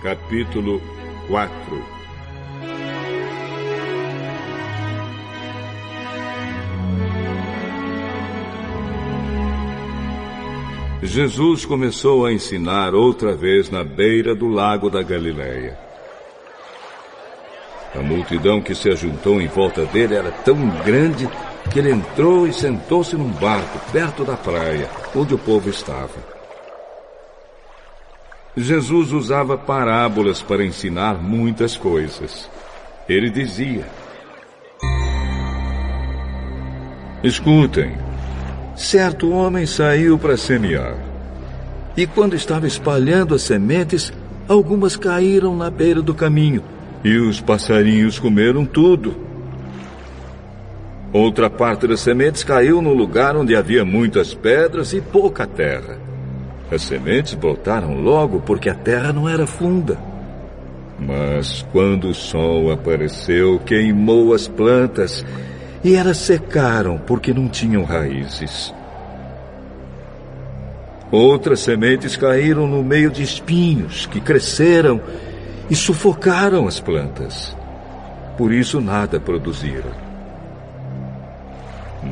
capítulo 4. Jesus começou a ensinar outra vez na beira do lago da Galileia. A multidão que se ajuntou em volta dele era tão grande que ele entrou e sentou-se num barco perto da praia, onde o povo estava. Jesus usava parábolas para ensinar muitas coisas. Ele dizia: escutem, certo homem saiu para semear. E quando estava espalhando as sementes, algumas caíram na beira do caminho, e os passarinhos comeram tudo. Outra parte das sementes caiu num lugar onde havia muitas pedras e pouca terra. As sementes brotaram logo porque a terra não era funda. Mas quando o sol apareceu, queimou as plantas e elas secaram porque não tinham raízes. Outras sementes caíram no meio de espinhos que cresceram e sufocaram as plantas. Por isso nada produziram.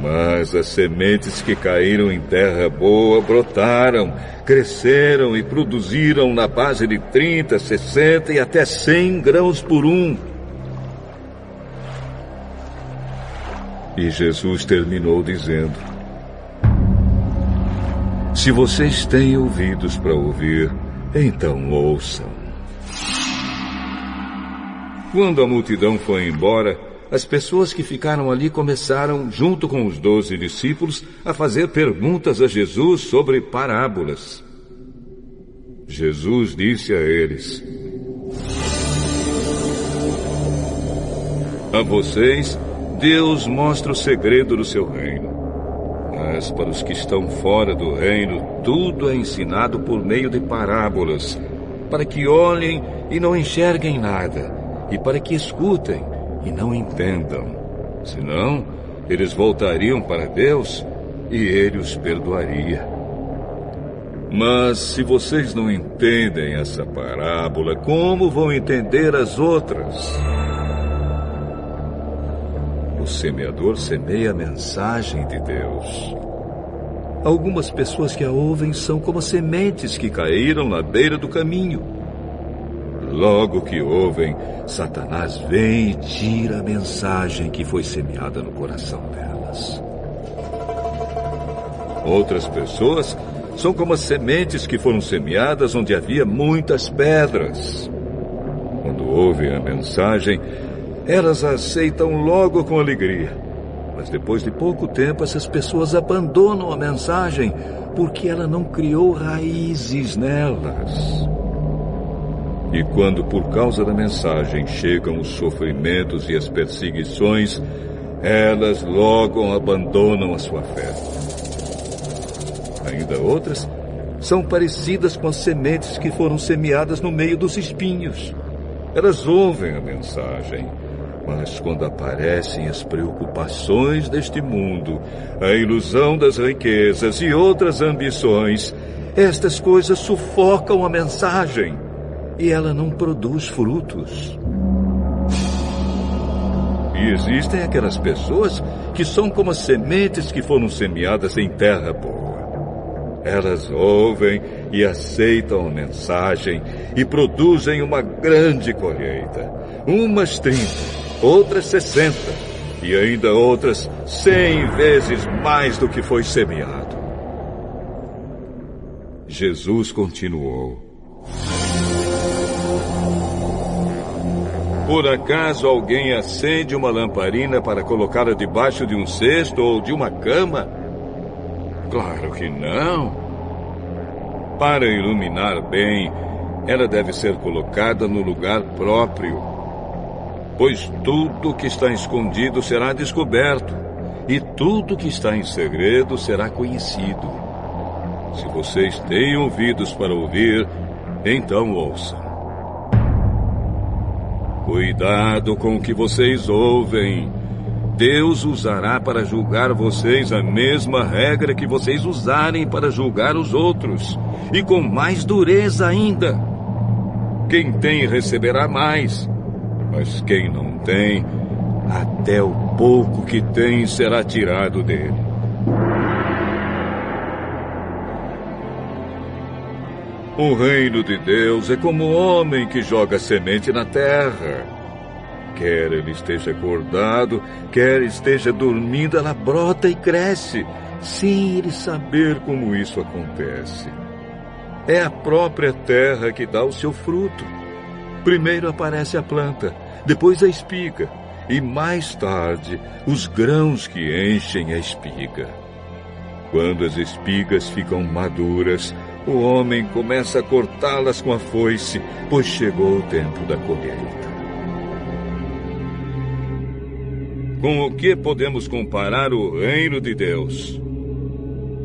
Mas as sementes que caíram em terra boa brotaram, cresceram e produziram na base de 30, 60 e até 100 grãos por um. E Jesus terminou dizendo: se vocês têm ouvidos para ouvir, então ouçam. Quando a multidão foi embora, as pessoas que ficaram ali começaram, junto com os 12 discípulos, a fazer perguntas a Jesus sobre parábolas. Jesus disse a eles: a vocês, Deus mostra o segredo do seu reino. Mas para os que estão fora do reino, tudo é ensinado por meio de parábolas, para que olhem e não enxerguem nada, e para que escutem e não entendam. Senão, eles voltariam para Deus e Ele os perdoaria. Mas se vocês não entendem essa parábola, como vão entender as outras? O semeador semeia a mensagem de Deus. Algumas pessoas que a ouvem são como sementes que caíram na beira do caminho. Logo que ouvem, Satanás vem e tira a mensagem que foi semeada no coração delas. Outras pessoas são como as sementes que foram semeadas onde havia muitas pedras. Quando ouvem a mensagem, elas a aceitam logo com alegria. Mas depois de pouco tempo, essas pessoas abandonam a mensagem porque ela não criou raízes nelas. E quando por causa da mensagem chegam os sofrimentos e as perseguições, elas logo abandonam a sua fé. Ainda outras são parecidas com as sementes que foram semeadas no meio dos espinhos. Elas ouvem a mensagem, mas quando aparecem as preocupações deste mundo, a ilusão das riquezas e outras ambições, estas coisas sufocam a mensagem e ela não produz frutos. E existem aquelas pessoas que são como as sementes que foram semeadas em terra boa. Elas ouvem e aceitam a mensagem e produzem uma grande colheita. Umas 30, outras 60 e ainda outras 100 vezes mais do que foi semeado. Jesus continuou: por acaso alguém acende uma lamparina para colocá-la debaixo de um cesto ou de uma cama? Claro que não. Para iluminar bem, ela deve ser colocada no lugar próprio. Pois tudo que está escondido será descoberto, e tudo que está em segredo será conhecido. Se vocês têm ouvidos para ouvir, então ouçam. Cuidado com o que vocês ouvem. Deus usará para julgar vocês a mesma regra que vocês usarem para julgar os outros, e com mais dureza ainda. Quem tem receberá mais, mas quem não tem, até o pouco que tem será tirado dele. O reino de Deus é como o homem que joga semente na terra. Quer ele esteja acordado, quer esteja dormindo, ela brota e cresce, sem ele saber como isso acontece. É a própria terra que dá o seu fruto. Primeiro aparece a planta, depois a espiga, e mais tarde os grãos que enchem a espiga. Quando as espigas ficam maduras, o homem começa a cortá-las com a foice, pois chegou o tempo da colheita. Com o que podemos comparar o reino de Deus?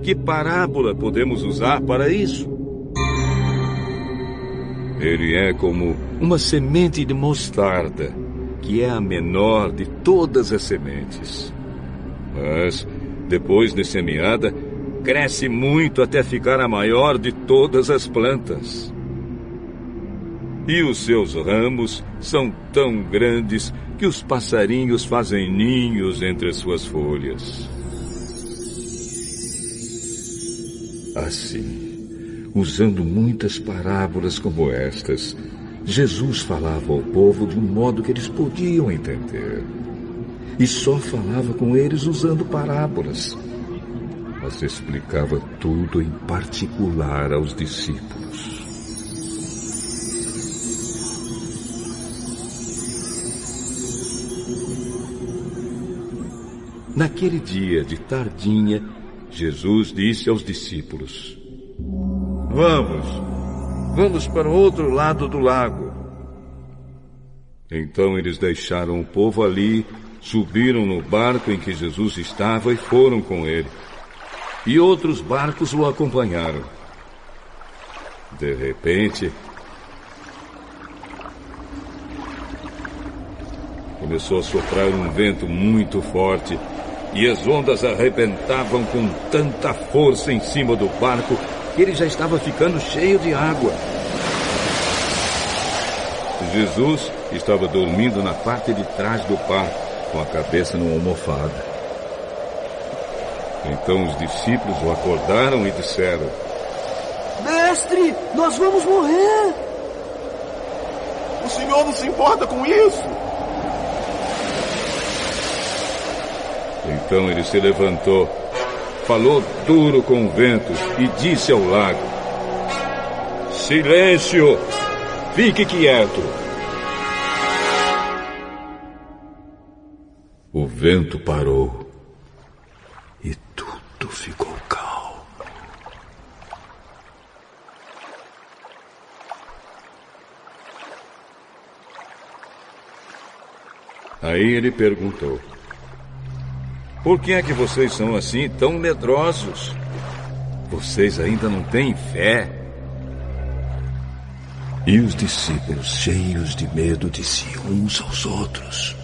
Que parábola podemos usar para isso? Ele é como uma semente de mostarda, que é a menor de todas as sementes. Mas, depois de semeada, cresce muito até ficar a maior de todas as plantas. E os seus ramos são tão grandes que os passarinhos fazem ninhos entre as suas folhas. Assim, usando muitas parábolas como estas, Jesus falava ao povo de um modo que eles podiam entender. E só falava com eles usando parábolas. Mas explicava tudo em particular aos discípulos. Naquele dia de tardinha, Jesus disse aos discípulos: Vamos para o outro lado do lago. Então eles deixaram o povo ali, subiram no barco em que Jesus estava e foram com ele. E outros barcos o acompanharam. De repente, começou a soprar um vento muito forte e as ondas arrebentavam com tanta força em cima do barco que ele já estava ficando cheio de água. Jesus estava dormindo na parte de trás do barco, com a cabeça numa almofada. Então os discípulos o acordaram e disseram: Mestre, nós vamos morrer! O senhor não se importa com isso? Então ele se levantou, falou duro com o vento e disse ao lago: Silêncio! Fique quieto! O vento parou e tudo ficou calmo. Aí ele perguntou: Por que é que vocês são assim tão medrosos? Vocês ainda não têm fé? E os discípulos, cheios de medo, diziam uns aos outros: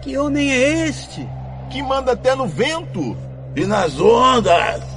Que homem é este? Que manda até no vento e nas ondas.